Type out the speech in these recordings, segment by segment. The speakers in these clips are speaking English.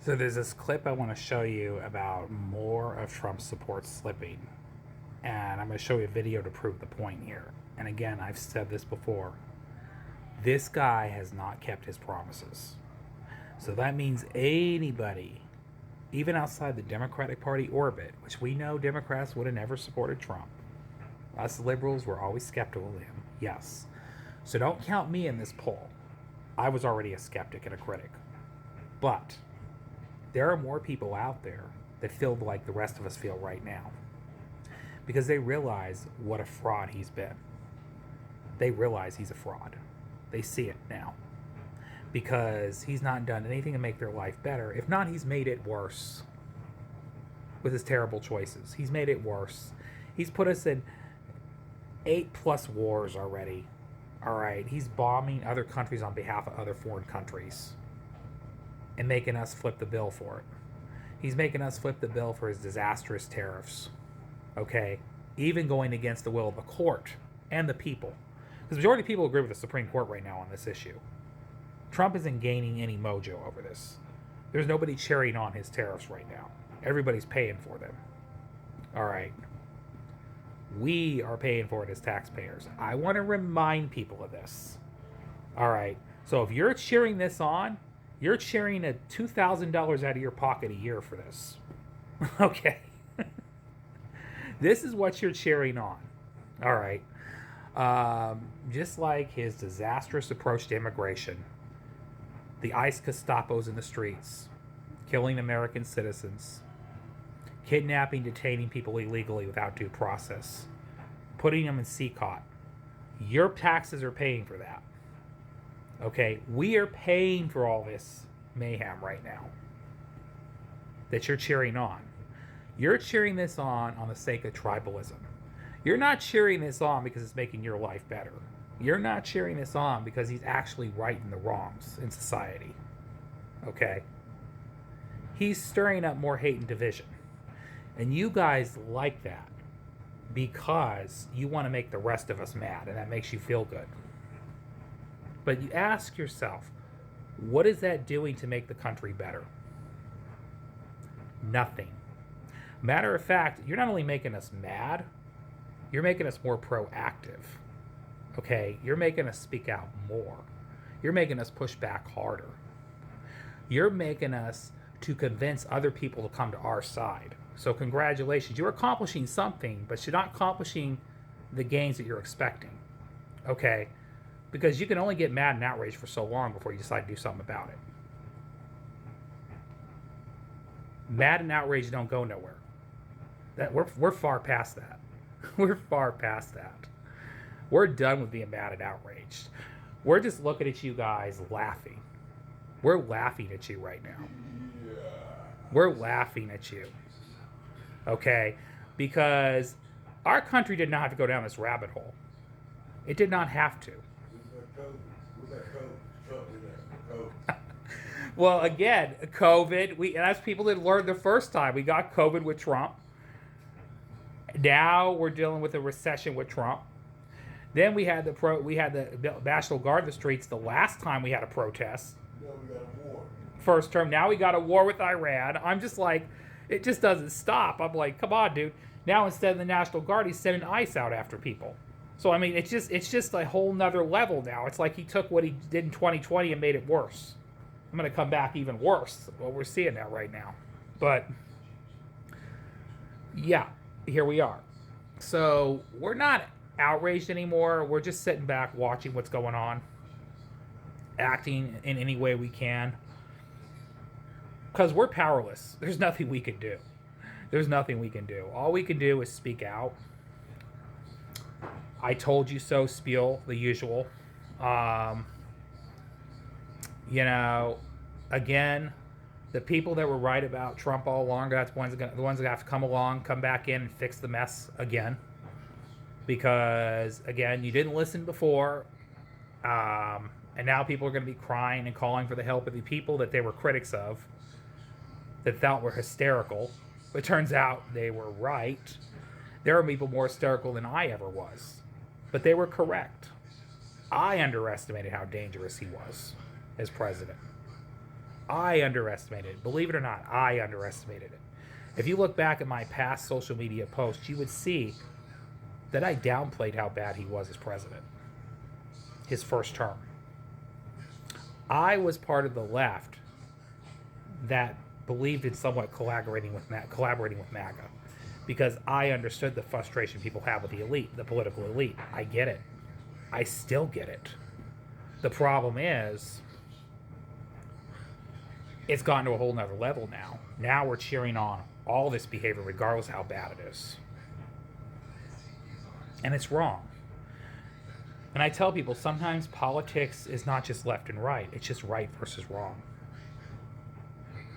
So there's this clip I want to show you about more of Trump's support slipping. And I'm going to show you a video to prove the point here. And again, I've said this before. This guy has not kept his promises. So that means anybody, even outside the Democratic Party orbit, which we know Democrats would have never supported Trump. Us liberals were always skeptical of him. Yes. So don't count me in this poll. I was already a skeptic and a critic. But there are more people out there that feel like the rest of us feel right now, because they realize what a fraud he's been. They realize he's a fraud. They see it now, because he's not done anything to make their life better. If not, he's made it worse with his terrible choices. He's made it worse. He's put us in 8+ wars already. All right, he's bombing other countries on behalf of other foreign countries and making us flip the bill for it. He's making us flip the bill for his disastrous tariffs. Okay? Even going against the will of the court and the people. Because the majority of people agree with the Supreme Court right now on this issue. Trump isn't gaining any mojo over this. There's nobody cheering on his tariffs right now. Everybody's paying for them. All right. We are paying for it as taxpayers. I want to remind people of this. All right. So if you're cheering this on, you're cheering a $2,000 out of your pocket a year for this. Okay. This is what you're cheering on. All right. Just like his disastrous approach to immigration, the ICE Gestapos in the streets, killing American citizens, kidnapping, detaining people illegally without due process, putting them in CCOT. Your taxes are paying for that. Okay, we are paying for all this mayhem right now that you're cheering on. You're cheering this on the sake of tribalism. You're not cheering this on because it's making your life better. You're not cheering this on because he's actually righting the wrongs in society. Okay? He's stirring up more hate and division. And you guys like that because you want to make the rest of us mad, and that makes you feel good. But you ask yourself, what is that doing to make the country better? Nothing. Matter of fact, you're not only making us mad, you're making us more proactive. Okay? You're making us speak out more. You're making us push back harder. You're making us to convince other people to come to our side. So congratulations. You're accomplishing something, but you're not accomplishing the gains that you're expecting. Okay? Because you can only get mad and outraged for so long before you decide to do something about it. Mad and outraged don't go nowhere. We're far past that. We're far past that. We're done with being mad and outraged. We're just looking at you guys laughing. We're laughing at you right now. We're laughing at you. Okay? Because our country did not have to go down this rabbit hole. It did not have to. Well, again, COVID. And as people did learn the first time, we got COVID with Trump. Now we're dealing with a recession with Trump. Then we had the National Guard in the streets the last time we had a protest. Now we got a war. First term. Now we got a war with Iran. I'm just like, it just doesn't stop. I'm like, come on, dude. Now instead of the National Guard, he's sending ICE out after people. So I mean, it's just a whole nother level now. It's like he took what he did in 2020 and made it worse. I'm gonna come back even worse. Well, we're seeing that right now. But yeah, here we are. So we're not outraged anymore. We're just sitting back watching what's going on, acting in any way we can. Because we're powerless. There's nothing we can do. There's nothing we can do. All we can do is speak out. I told you so spiel, the usual. Again, the people that were right about Trump all along, that's the ones that have to come along, come back in and fix the mess again. Because, again, you didn't listen before. And now people are going to be crying and calling for the help of the people that they were critics of, that thought were hysterical. But it turns out they were right. There are people more hysterical than I ever was. But they were correct. I underestimated how dangerous he was as president. I underestimated it. Believe it or not, I underestimated it. If you look back at my past social media posts, you would see that I downplayed how bad he was as president, his first term. I was part of the left that believed in somewhat collaborating with MAGA, because I understood the frustration people have with the elite, the political elite. I get it. I still get it. The problem is, it's gotten to a whole nother level now. Now we're cheering on all this behavior regardless of how bad it is. And it's wrong. And I tell people, sometimes politics is not just left and right. It's just right versus wrong.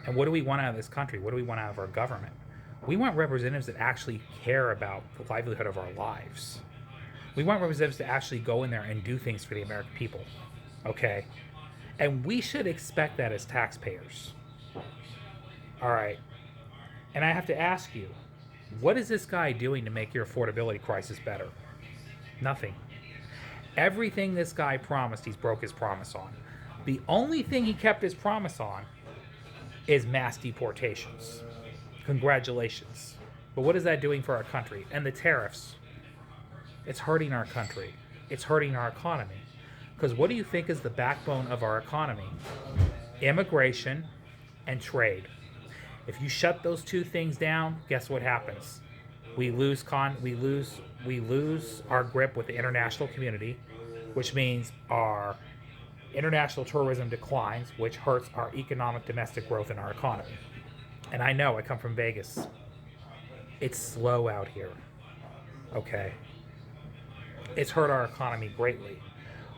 And what do we want out of this country? What do we want out of our government? We want representatives that actually care about the livelihood of our lives. We want representatives to actually go in there and do things for the American people. Okay? And we should expect that as taxpayers. All right. And I have to ask you, what is this guy doing to make your affordability crisis better? Nothing. Everything this guy promised, he's broke his promise on. The only thing he kept his promise on is mass deportations. Congratulations. But what is that doing for our country? And the tariffs. It's hurting our country. It's hurting our economy. Because what do you think is the backbone of our economy? Immigration and trade. If you shut those two things down, guess what happens? We lose our grip with the international community, which means our international tourism declines, which hurts our economic domestic growth in our economy. And I know, I come from Vegas. It's slow out here. Okay? It's hurt our economy greatly.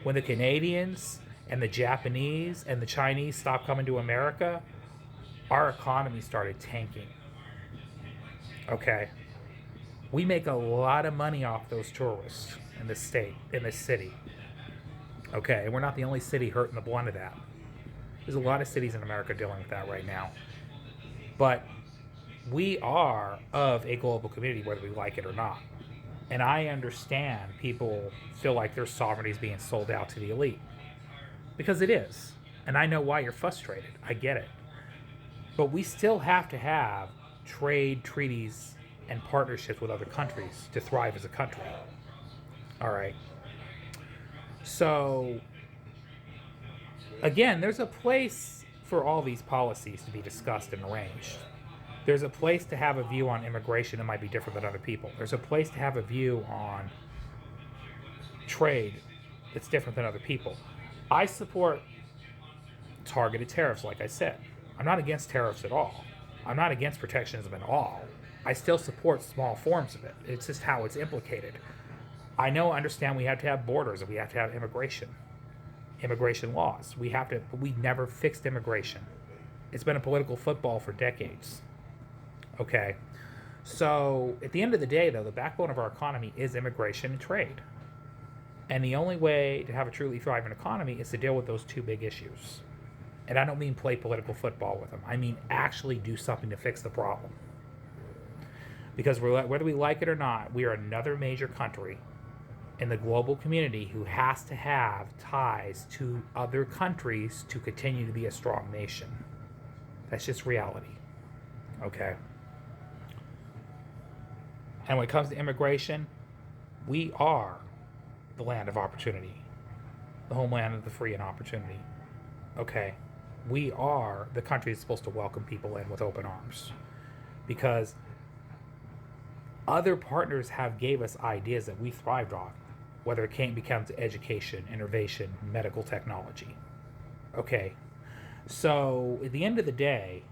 When the Canadians and the Japanese and the Chinese stopped coming to America, our economy started tanking. Okay? We make a lot of money off those tourists in this state, in this city. Okay, and we're not the only city hurting the blunt of that. There's a lot of cities in America dealing with that right now. But we are of a global community, whether we like it or not. And I understand people feel like their sovereignty is being sold out to the elite. Because it is. And I know why you're frustrated. I get it. But we still have to have trade treaties and partnerships with other countries to thrive as a country. All right. So, again, there's a place for all these policies to be discussed and arranged. There's a place to have a view on immigration that might be different than other people. There's a place to have a view on trade that's different than other people. I support targeted tariffs, like I said. I'm not against tariffs at all. I'm not against protectionism at all. I still support small forms of it. It's just how it's implicated. I understand we have to have borders and we have to have immigration laws. We never fixed immigration. It's been a political football for decades. Okay. So at the end of the day, though, the backbone of our economy is immigration and trade. And the only way to have a truly thriving economy is to deal with those two big issues. And I don't mean play political football with them. I mean actually do something to fix the problem. Because whether we like it or not, we are another major country in the global community who has to have ties to other countries to continue to be a strong nation. That's just reality. Okay? And when it comes to immigration, we are the land of opportunity, the homeland of the free and opportunity. Okay? We are the country that's supposed to welcome people in with open arms. Because other partners have gave us ideas that we thrived on, whether it becomes education, innovation, medical technology. Okay, so at the end of the day,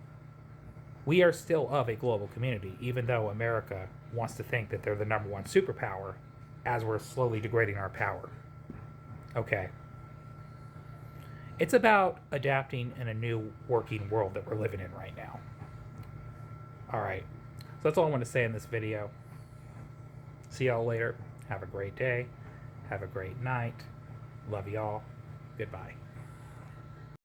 we are still of a global community, even though America wants to think that they're the number one superpower as we're slowly degrading our power. Okay. It's about adapting in a new working world that we're living in right now. All right. So that's all I want to say in this video. See y'all later. Have a great day. Have a great night. Love y'all. Goodbye.